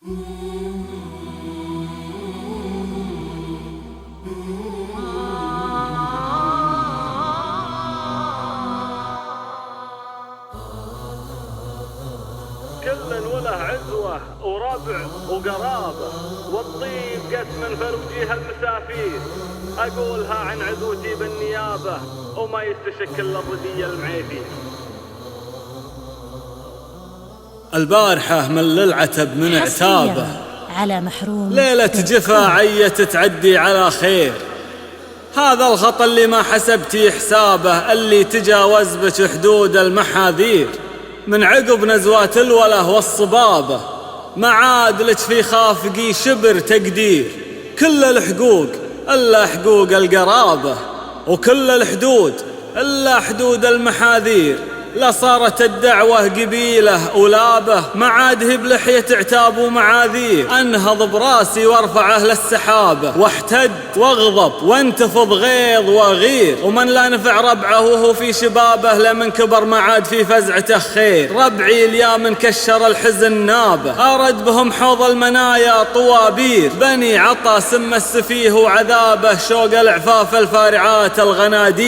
كل وله عزوة وربع وقرابة، والطيب قسم فروجيها المسافير. أقولها عن عزوتي بالنيابة وما يستشك إلا الردي المعيفي. البارحة من للعتب من عتابه على محروم ليلة جفا عية تعدي على خير. هذا الخط اللي ما حسبتي حسابه، اللي تجاوز بك حدود المحاذير. من عقب نزوات الوله والصبابة ما عاد لك في خافقي شبر تقدير. كل الحقوق إلا حقوق القرابة، وكل الحدود إلا حدود المحاذير. لا صارت الدعوة قبيلة ولابه، ما عاد هي بلحية عتاب ومعاذير. انهض براسي وارفعه للسحابة، واحتد واغضب وانتفض غيظ وغير. ومن لا نفع ربعه وهو في شبابه، لمن كبر ما عاد في فزعته خير. ربعي اليا من كشر الحزن نابه، ارد بهم حوض المنايا طوابير. بني عطا سم السفيه وعذابه، شوق العفاف الفارعات الغنادير.